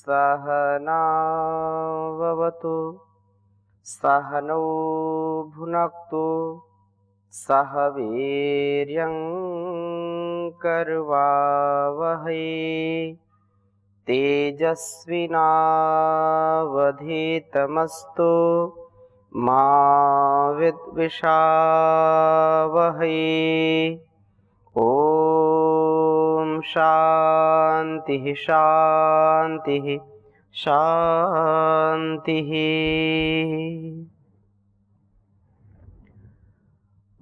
सहनाववतु सहनौ भुनक्तु सह वीर्यं करवावहै तेजस्विनावधीतमस्तु मा विद्विषावहै। ओम शांति शांति शांति।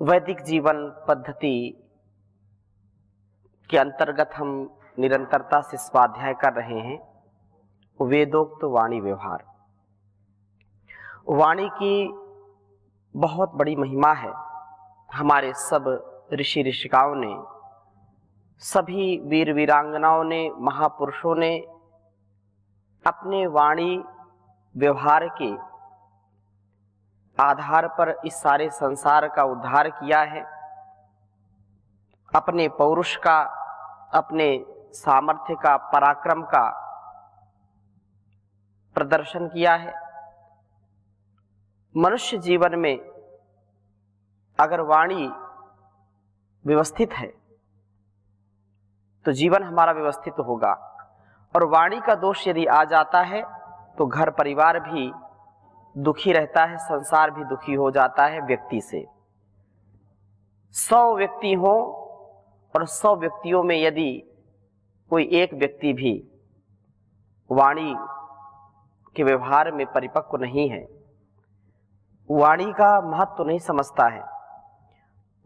वैदिक जीवन पद्धति के अंतर्गत हम निरंतरता से स्वाध्याय कर रहे हैं वेदोक्त वाणी व्यवहार। वाणी की बहुत बड़ी महिमा है। हमारे सब ऋषि ऋषिकाओं ने, सभी वीर वीरांगनाओं ने, महापुरुषों ने अपने वाणी व्यवहार के आधार पर इस सारे संसार का उद्धार किया है। अपने पौरुष का, अपने सामर्थ्य का, पराक्रम का प्रदर्शन किया है। मनुष्य जीवन में अगर वाणी व्यवस्थित है तो जीवन हमारा व्यवस्थित होगा, और वाणी का दोष यदि आ जाता है तो घर परिवार भी दुखी रहता है, संसार भी दुखी हो जाता है। व्यक्ति से 100 व्यक्ति हो और 100 व्यक्तियों में यदि कोई एक व्यक्ति भी वाणी के व्यवहार में परिपक्व नहीं है, वाणी का महत्व नहीं समझता है,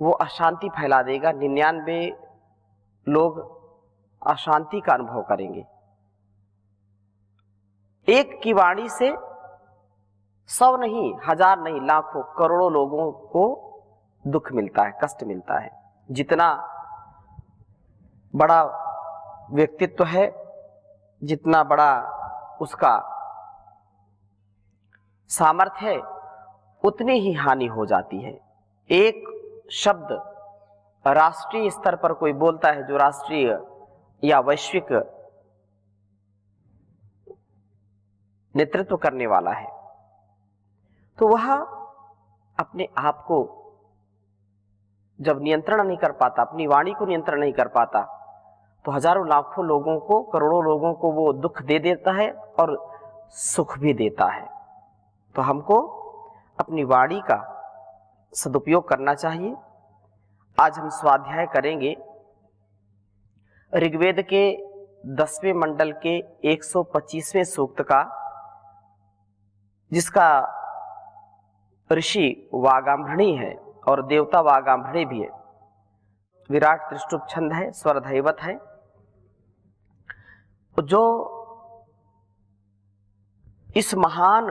वो अशांति फैला देगा। 99 लोग अशांति का अनुभव करेंगे। एक की वाणी से 100 नहीं, 1000 नहीं, लाखों करोड़ों लोगों को दुख मिलता है, कष्ट मिलता है। जितना बड़ा व्यक्तित्व है, जितना बड़ा उसका सामर्थ्य है, उतनी ही हानि हो जाती है। एक शब्द राष्ट्रीय स्तर पर कोई बोलता है, जो राष्ट्रीय या वैश्विक नेतृत्व करने वाला है, तो वह अपने आप को जब नियंत्रण नहीं कर पाता, अपनी वाणी को नियंत्रण नहीं कर पाता, तो हजारों लाखों लोगों को, करोड़ों लोगों को वो दुख दे देता है और सुख भी देता है। तो हमको अपनी वाणी का सदुपयोग करना चाहिए। आज हम स्वाध्याय करेंगे ऋग्वेद के 10वें मंडल के 125वें सूक्त का, जिसका ऋषि वागाम्भृणी है और देवता वागाम्भृणी भी है। विराट त्रिष्टुप छंद है, स्वर दैवत है। जो इस महान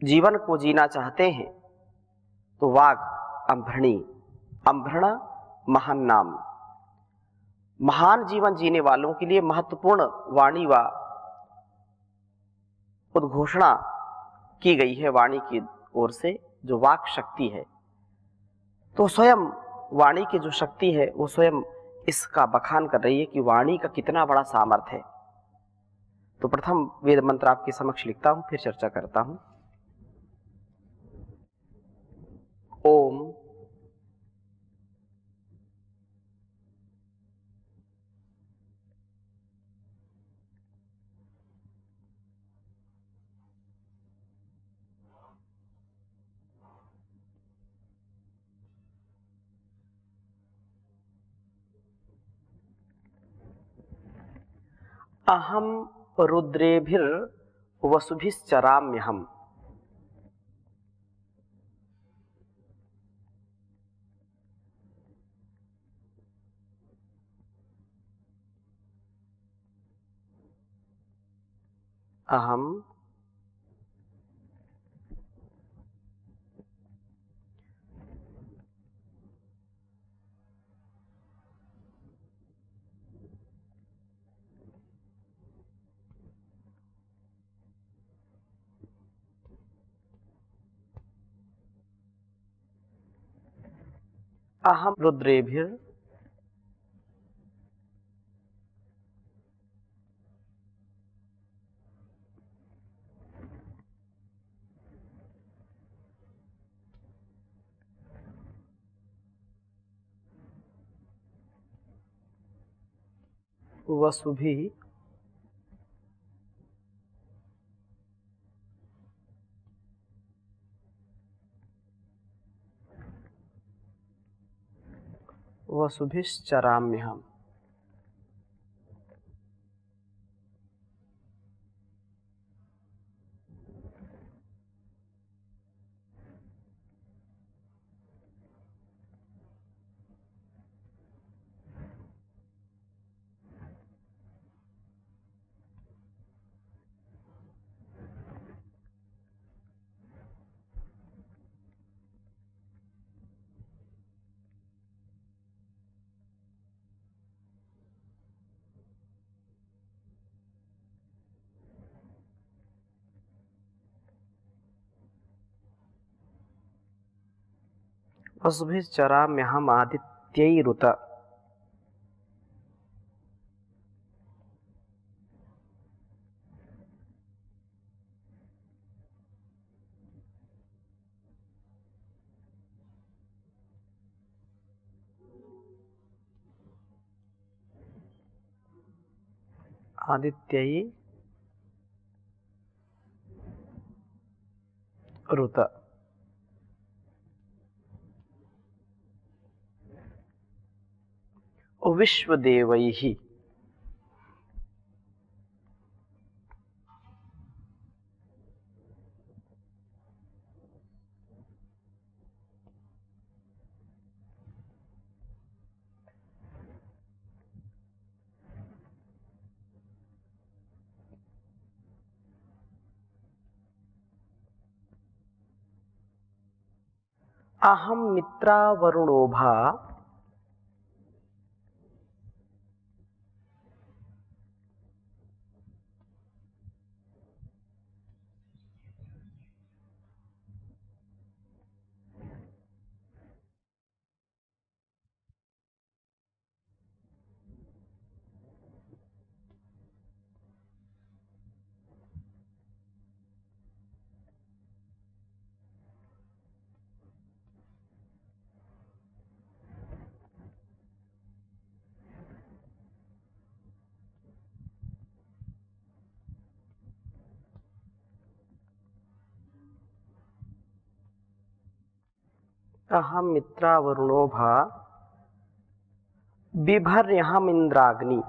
जीवन को जीना चाहते हैं तो वाग अम्भृणी, अम्भृण महान नाम, महान जीवन जीने वालों के लिए महत्वपूर्ण वाणी व उद्घोषणा की गई है वाणी की ओर से, जो वाक शक्ति है। तो स्वयं वाणी की जो शक्ति है वो स्वयं इसका बखान कर रही है कि वाणी का कितना बड़ा सामर्थ्य है। तो प्रथम वेद मंत्र आपके समक्ष लिखता हूं, फिर चर्चा करता हूं। ओम अहम रुद्रेभिर वसुभिश्चराम्यहम्। अहम अहम रुद्रेभिर वसुभिः वसुभिश्चराम्यहम्। वसुभिश्चराम्यहम् आदित्यैरुत। आदित्यै रुत। विश्वदेवैः अहं मित्रावरुणोभा अहं मित्रावरुणोभा बिभर्यहमिन्द्राग्नि।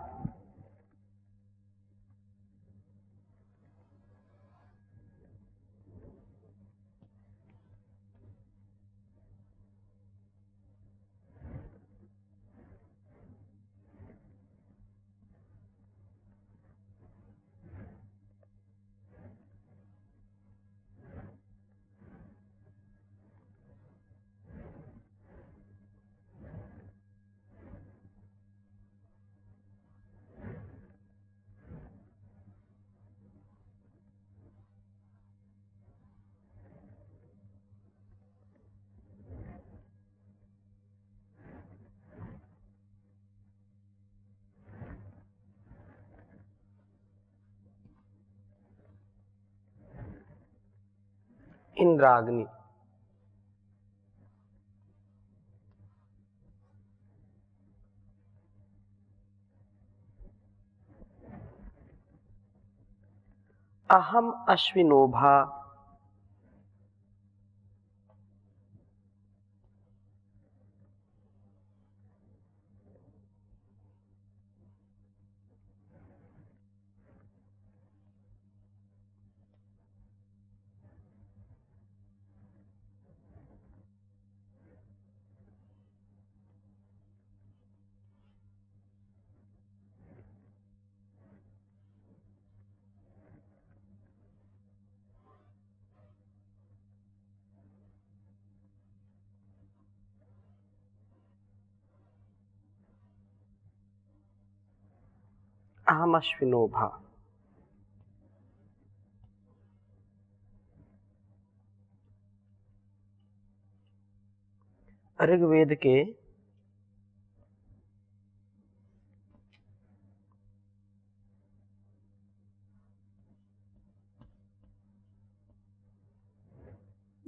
इंद्राग्नि। अहम अश्विनोभा अहम अश्विनोभा। ऋग्वेद के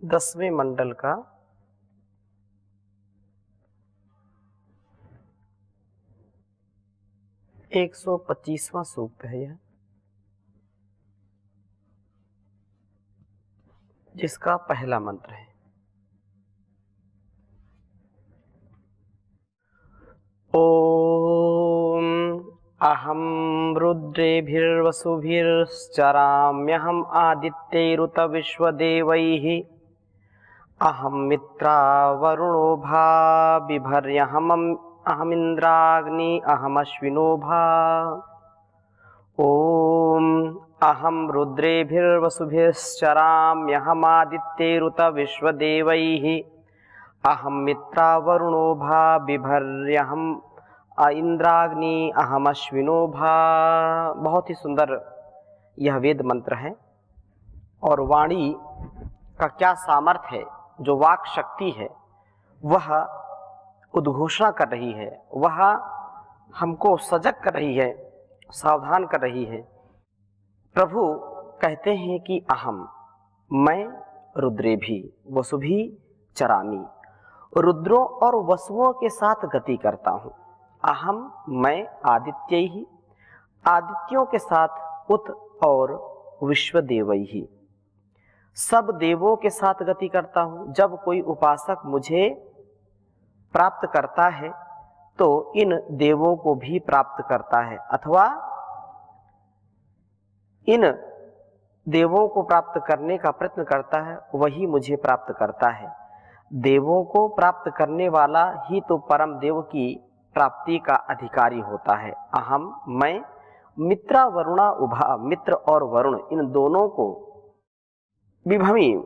10वें मंडल का 1 125वां सूक्त है यह, जिसका पहला मंत्र है। ओम अहम रुद्रेभिर्वसुभिश्चराम्यहम आदित्यैरुत विश्वदेवैः अहम मित्रा वरुणो भा बिभर्यहमिन्द्राग्नि अहमश्विनो भा। ओम अहम रुद्रेभिर्वसुभिश्चराम्यहमादित्यैरुत विश्वदेवैः अहम मित्रा वरुणो भा बिभर्यहम इंद्राग्नि अहमश्विनो भा। बहुत ही सुंदर यह वेद मंत्र है। और वाणी का क्या सामर्थ्य है, जो वाक शक्ति है वह उद्घोषणा कर रही है, वह हमको सजग कर रही है, सावधान कर रही है। प्रभु कहते हैं कि अहम, मैं रुद्रेभी वसुभी चरामी, रुद्रों और वसुओं के साथ गति करता हूँ। अहम, मैं आदित्य ही, आदित्यों के साथ उत और विश्वदेवै ही, सब देवों के साथ गति करता हूँ। जब कोई उपासक मुझे प्राप्त करता है तो इन देवों को भी प्राप्त करता है, अथवा इन देवों को प्राप्त करने का प्रयत्न करता है, वही मुझे प्राप्त करता है। देवों को प्राप्त करने वाला ही तो परम देव की प्राप्ति का अधिकारी होता है। अहम, मैं मित्रा वरुणा उभा, मित्र और वरुण इन दोनों को विभवी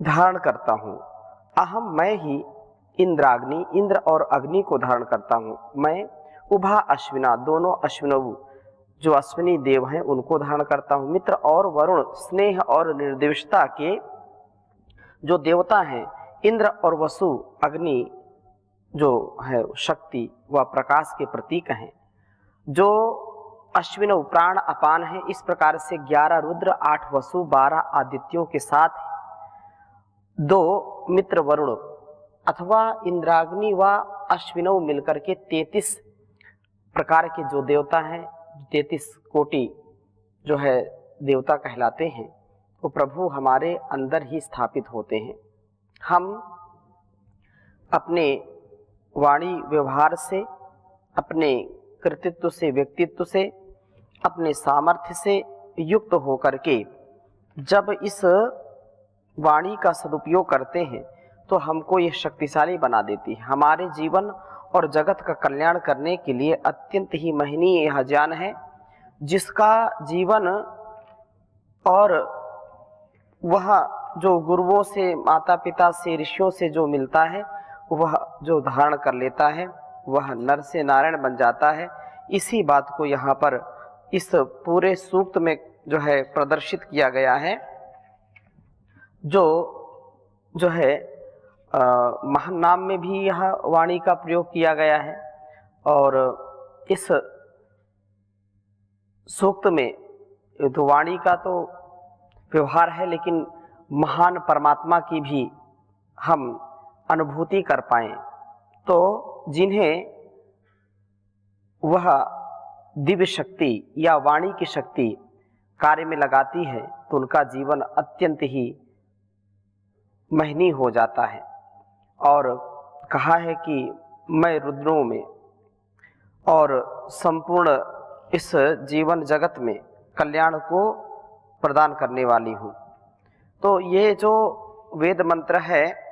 धारण करता हूँ। अहम, मैं ही इंद्राग्नि, इंद्र और अग्नि को धारण करता हूँ। मैं उभा अश्विना, दोनों अश्विनों जो अश्विनी देव हैं उनको धारण करता हूँ। मित्र और वरुण, स्नेह और निर्देशता के जो देवता हैं। इंद्र और वसु, अग्नि जो है शक्ति व प्रकाश के प्रतीक हैं। जो अश्विनों, प्राण अपान है। इस प्रकार से 11 रुद्र, 8 वसु, 12 आदित्यों के साथ 2 मित्र वरुण अथवा इंद्राग्नि व अश्विनों मिलकर के 33 प्रकार के जो देवता हैं, 33 कोटि जो है देवता कहलाते हैं, वो प्रभु हमारे अंदर ही स्थापित होते हैं। हम अपने वाणी व्यवहार से, अपने कृतित्व से, व्यक्तित्व से, अपने सामर्थ्य से युक्त होकर के जब इस वाणी का सदुपयोग करते हैं तो हमको ये शक्तिशाली बना देती है। हमारे जीवन और जगत का कल्याण करने के लिए अत्यंत ही महनीय यह ज्ञान है, जिसका जीवन और वह जो गुरुओं से, माता पिता से, ऋषियों से जो मिलता है, वह जो धारण कर लेता है वह नर से नारायण बन जाता है। इसी बात को यहाँ पर इस पूरे सूक्त में जो है प्रदर्शित किया गया है। जो है महान नाम में भी यह वाणी का प्रयोग किया गया है। और इस सूक्त में तो वाणी का तो व्यवहार है, लेकिन महान परमात्मा की भी हम अनुभूति कर पाएं, तो जिन्हें वह दिव्य शक्ति या वाणी की शक्ति कार्य में लगाती है तो उनका जीवन अत्यंत ही महनीय हो जाता है। और कहा है कि मैं रुद्रों में और संपूर्ण इस जीवन जगत में कल्याण को प्रदान करने वाली हूँ। तो ये जो वेद मंत्र है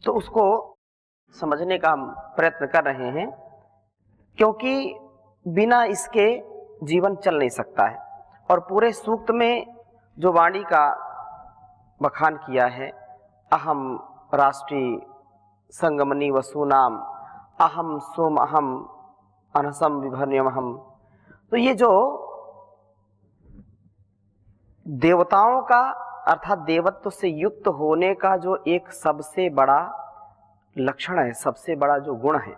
तो उसको समझने का हम प्रयत्न कर रहे हैं, क्योंकि बिना इसके जीवन चल नहीं सकता है। और पूरे सूक्त में जो वाणी का बखान किया है, अहम राष्ट्रीय संगमनी वसूनाम, अहम सोम अहम अनसम विभर्यम अहम, तो ये जो देवताओं का अर्थात देवत्व से युक्त होने का जो एक सबसे बड़ा लक्षण है, सबसे बड़ा जो गुण है,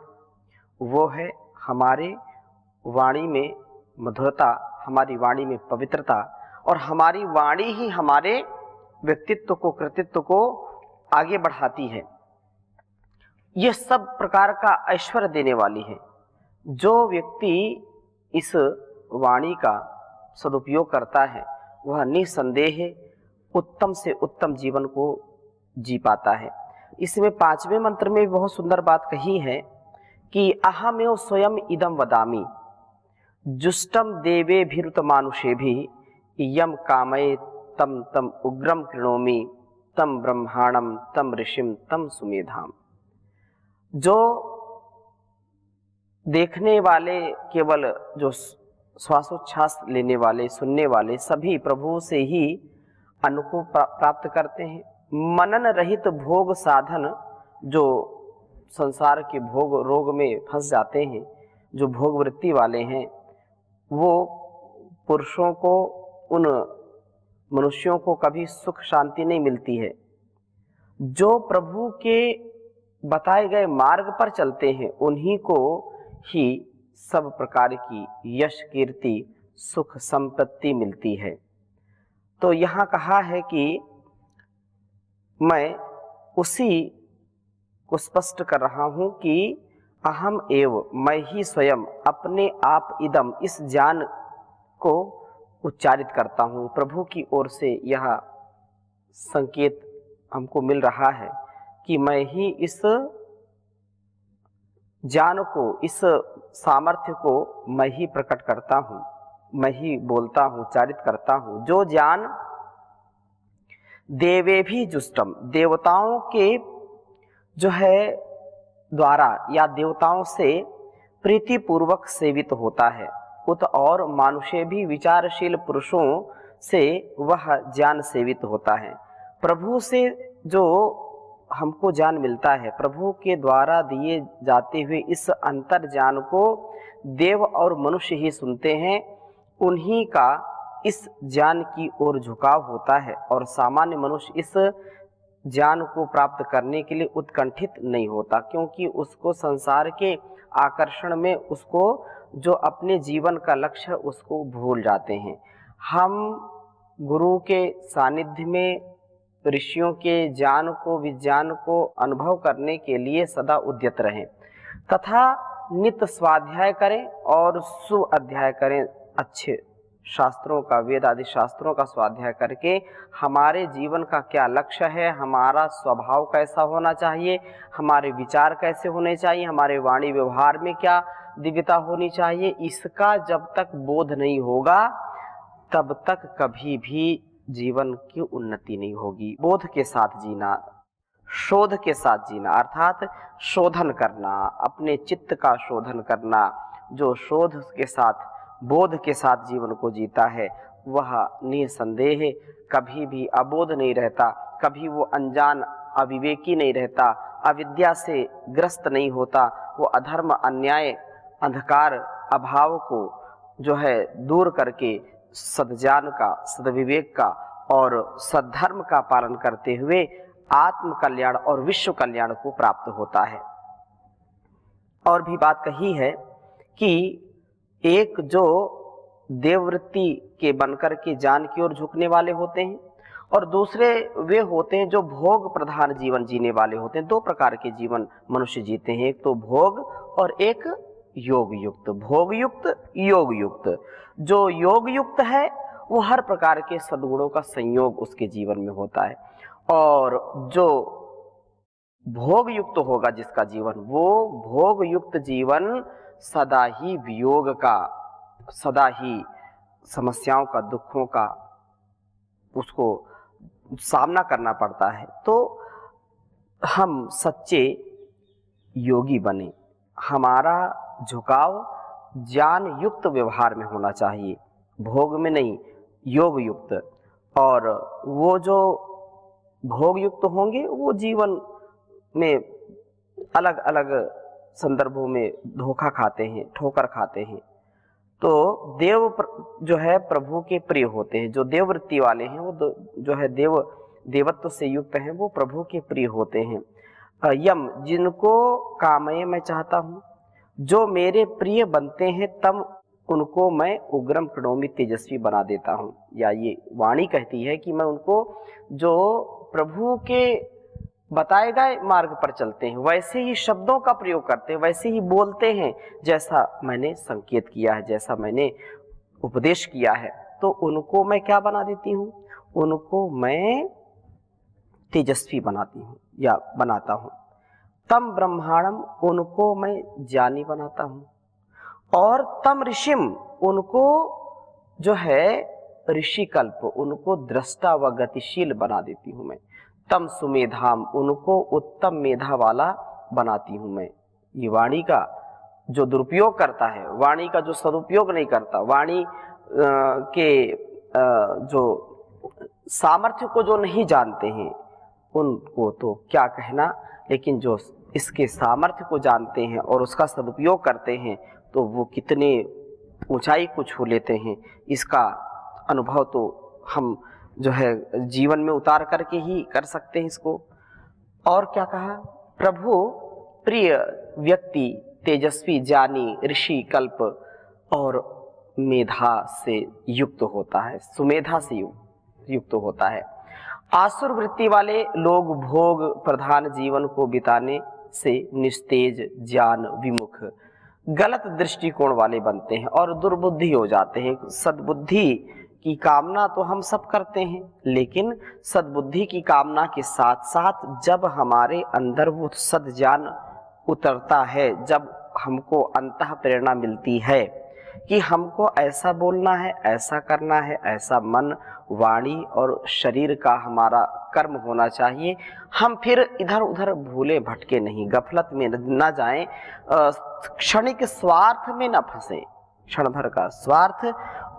वो है हमारे वाणी में मधुरता, हमारी वाणी में पवित्रता, और हमारी वाणी ही हमारे व्यक्तित्व को, कृतित्व को आगे बढ़ाती है। यह सब प्रकार का ऐश्वर्य देने वाली है। जो व्यक्ति इस वाणी का सदुपयोग करता है वह निसंदेह उत्तम से उत्तम जीवन को जी पाता है। इसमें 5वें मंत्र में बहुत सुंदर बात कही है कि अहमेव स्वयं इदम वदामि जुष्टम देवेभिरुत मानुषेभिः यम कामये तम तम उग्रम कृणोमि तम ब्रह्माणम तम ऋषिम तम सुमेधाम। जो देखने वाले, केवल जो श्वासोच्छ्वास लेने वाले, सुनने वाले सभी प्रभु से ही अन्न को प्राप्त करते हैं। मनन रहित भोग साधन जो संसार के भोग रोग में फंस जाते हैं, जो भोग वृत्ति वाले हैं, वो पुरुषों को, उन मनुष्यों को कभी सुख शांति नहीं मिलती है। जो प्रभु के बताए गए मार्ग पर चलते हैं उन्हीं को ही सब प्रकार की यश, कीर्ति, सुख, संपत्ति मिलती है। तो यहाँ कहा है कि मैं उसी को स्पष्ट कर रहा हूं कि अहम एव, मैं ही स्वयं अपने आप इदम, इस ज्ञान को उच्चारित करता हूं। प्रभु की ओर से यह संकेत हमको मिल रहा है कि मैं ही इस ज्ञान को, इस सामर्थ्य को मैं ही प्रकट करता हूं, मैं ही बोलता हूं, उच्चारित करता हूं। जो ज्ञान देवे भी जुष्टम, देवताओं के जो है द्वारा या देवताओं से प्रीति पूर्वक सेवित होता है, उत और मानुषे भी विचारशील पुरुषों से वह ज्ञान सेवित होता है। प्रभु से जो हमको ज्ञान मिलता है, प्रभु के द्वारा दिए जाते हुए इस अंतर ज्ञान को देव और मनुष्य ही सुनते हैं, उन्हीं का इस ज्ञान की ओर झुकाव होता है और सामान्य मनुष्य इस ज्ञान को प्राप्त करने के लिए उत्कंठित नहीं होता, क्योंकि उसको संसार के आकर्षण में, उसको जो अपने जीवन का लक्ष्य है उसको भूल जाते हैं। हम गुरु के सानिध्य में ऋषियों के ज्ञान को, विज्ञान को अनुभव करने के लिए सदा उद्यत रहें तथा नित्य स्वाध्याय करें और सुअध्याय करें। अच्छे शास्त्रों का, वेद आदि शास्त्रों का स्वाध्याय करके हमारे जीवन का क्या लक्ष्य है, हमारा स्वभाव कैसा होना चाहिए, हमारे विचार कैसे होने चाहिए, हमारे वाणी व्यवहार में क्या दिव्यता होनी चाहिए, इसका जब तक बोध नहीं होगा तब तक कभी भी जीवन की उन्नति नहीं होगी। बोध के साथ जीना, शोध के साथ जीना, अर्थात शोधन करना, अपने चित्त का शोधन करना। जो शोध के साथ, बोध के साथ जीवन को जीता है वह निसंदेह कभी भी अबोध नहीं रहता, कभी वो अनजान, अविवेकी नहीं रहता, अविद्या से ग्रस्त नहीं होता। वो अधर्म, अन्याय, अंधकार, अभाव को जो है दूर करके सद्ज्ञान का, सद्विवेक का और सद्धर्म का पालन करते हुए आत्म कल्याण और विश्व कल्याण को प्राप्त होता है। और भी बात कही है कि एक जो देववृत्ति के बनकर के ज्ञान की ओर झुकने वाले होते हैं और दूसरे वे होते हैं जो भोग प्रधान जीवन जीने वाले होते हैं। दो प्रकार के जीवन मनुष्य जीते हैं, एक तो भोग और एक योग युक्त। भोग युक्त, योग युक्त। जो योग युक्त है वो हर प्रकार के सद्गुणों का संयोग उसके जीवन में होता है, और जो भोग युक्त होगा जिसका जीवन, वो भोग युक्त जीवन सदा ही वियोग का, सदा ही समस्याओं का, दुखों का उसको सामना करना पड़ता है। तो हम सच्चे योगी बने, हमारा झुकाव ज्ञान युक्त व्यवहार में होना चाहिए, भोग में नहीं, योग युक्त। और वो जो भोग युक्त होंगे वो जीवन में अलग अलग संदर्भों में धोखा खाते हैं, ठोकर खाते हैं। तो देव जो है प्रभु के प्रिय होते हैं। जो देववृत्ति वाले हैं वो जो है देवत्व से युक्त हैं, वो प्रभु के प्रिय होते हैं। यम, जिनको कामये मैं चाहता हूँ, जो मेरे प्रिय बनते हैं तब उनको मैं उग्रम कृणोमि, तेजस्वी बना देता हूँ। या ये वाणी कहती है कि मैं उनको, जो प्रभु के बताए गए मार्ग पर चलते हैं, वैसे ही शब्दों का प्रयोग करते हैं, वैसे ही बोलते हैं जैसा मैंने संकेत किया है, जैसा मैंने उपदेश किया है, तो उनको मैं क्या बना देती हूँ, उनको मैं तेजस्वी बनाती हूँ या बनाता हूँ। तम ब्रह्मांडम, उनको मैं ज्ञानी बनाता हूँ। और तम ऋषिम, उनको जो है ऋषि कल्प, उनको दृष्टा व गतिशील बना देती हूँ मैं। तम सुमेधाम, उनको उत्तम मेधा वाला बनाती हूँ मैं। ये वाणी का जो दुरुपयोग करता है, वाणी का जो सदुपयोग नहीं करता, वाणी के जो सामर्थ्य को जो नहीं जानते हैं उनको तो क्या कहना, लेकिन जो इसके सामर्थ्य को जानते हैं और उसका सदुपयोग करते हैं तो वो कितने ऊंचाई को छू लेते हैं, इसका अनुभव तो हम जो है जीवन में उतार करके ही कर सकते हैं इसको। और क्या कहा, प्रभु प्रिय व्यक्ति तेजस्वी ज्ञानी ऋषि कल्प और मेधा से युक्त होता है, सुमेधा से युक्त होता है। आसुर वृत्ति वाले लोग भोग प्रधान जीवन को बिताने से निस्तेज ज्ञान विमुख गलत दृष्टिकोण वाले बनते हैं और दुर्बुद्धि हो जाते हैं। सद्बुद्धि की कामना तो हम सब करते हैं, लेकिन सद्बुद्धि की कामना के साथ साथ जब हमारे अंदर वो सद्ज्ञान उतरता है, जब हमको अंतः प्रेरणा मिलती है कि हमको ऐसा बोलना है, ऐसा करना है, ऐसा मन वाणी और शरीर का हमारा कर्म होना चाहिए, हम फिर इधर उधर भूले भटके नहीं, गफलत में न जाएं, क्षणिक स्वार्थ में न फंसे। क्षण भर का स्वार्थ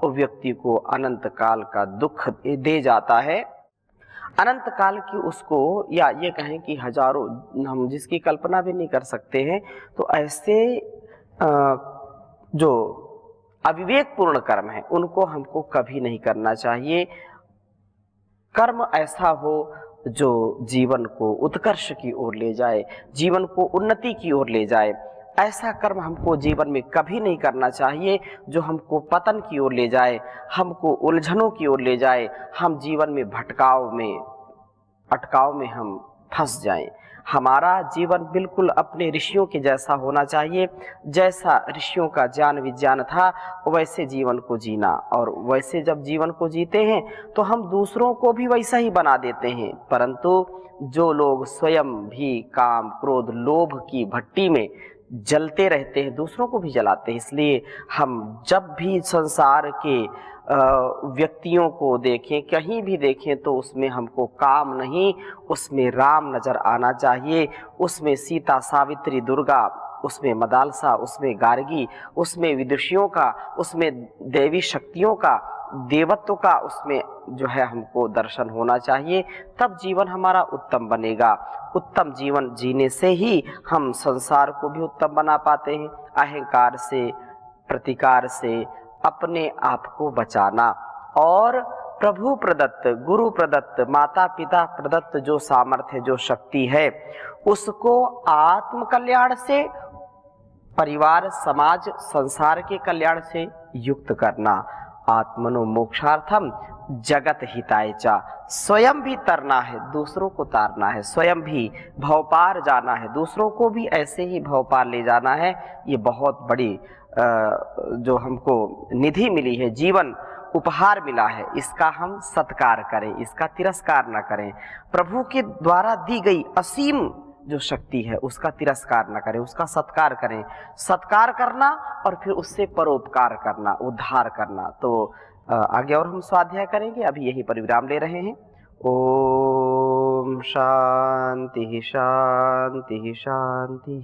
व्यक्ति को अनंत काल का दुख दे जाता है, अनंत काल की उसको, या ये कहें कि हजारों, हम जिसकी कल्पना भी नहीं कर सकते हैं। तो ऐसे जो अविवेकपूर्ण कर्म है उनको हमको कभी नहीं करना चाहिए। कर्म ऐसा हो जो जीवन को उत्कर्ष की ओर ले जाए, जीवन को उन्नति की ओर ले जाए, ऐसा कर्म हमको जीवन में कभी नहीं करना चाहिए जो हमको पतन की ओर ले जाए, हमको उलझनों की ओर ले जाए, हम जीवन में भटकाव में अटकाव में हम फंस जाएं। हमारा जीवन बिल्कुल अपने ऋषियों के जैसा होना चाहिए, जैसा ऋषियों का ज्ञान विज्ञान था वैसे जीवन को जीना, और वैसे जब जीवन को जीते हैं तो हम दूसरों को भी वैसा ही बना देते हैं। परंतु जो लोग स्वयं भी काम क्रोध लोभ की भट्टी में जलते रहते हैं, दूसरों को भी जलाते हैं। इसलिए हम जब भी संसार के व्यक्तियों को देखें, कहीं भी देखें, तो उसमें हमको काम नहीं, उसमें राम नजर आना चाहिए, उसमें सीता सावित्री दुर्गा, उसमें मदालसा, उसमें गार्गी, उसमें विदुषियों का, उसमें देवी शक्तियों का, देवत्व का, उसमें जो है हमको दर्शन होना चाहिए। तब जीवन हमारा उत्तम बनेगा। उत्तम जीवन जीने से ही हम संसार को भी उत्तम बना पाते हैं। अहंकार से, प्रतिकार से अपने आप को बचाना, और प्रभु प्रदत्त, गुरु प्रदत्त, माता पिता प्रदत्त जो सामर्थ्य, जो शक्ति है, उसको आत्म कल्याण से, परिवार समाज संसार के कल्याण से युक्त करना। आत्मनो मोक्षार्थम जगत हिताय च, स्वयं भी तरना है, दूसरों को तारना है, स्वयं भी भवपार जाना है, दूसरों को भी ऐसे ही भवपार ले जाना है। ये बहुत बड़ी जो हमको निधि मिली है, जीवन उपहार मिला है, इसका हम सत्कार करें, इसका तिरस्कार न करें। प्रभु के द्वारा दी गई असीम जो शक्ति है उसका तिरस्कार न करें, उसका सत्कार करें। सत्कार करना और फिर उससे परोपकार करना, उद्धार करना। तो आगे और हम स्वाध्याय करेंगे, अभी यही पर विराम ले रहे हैं। ओम शांति शांति शांति।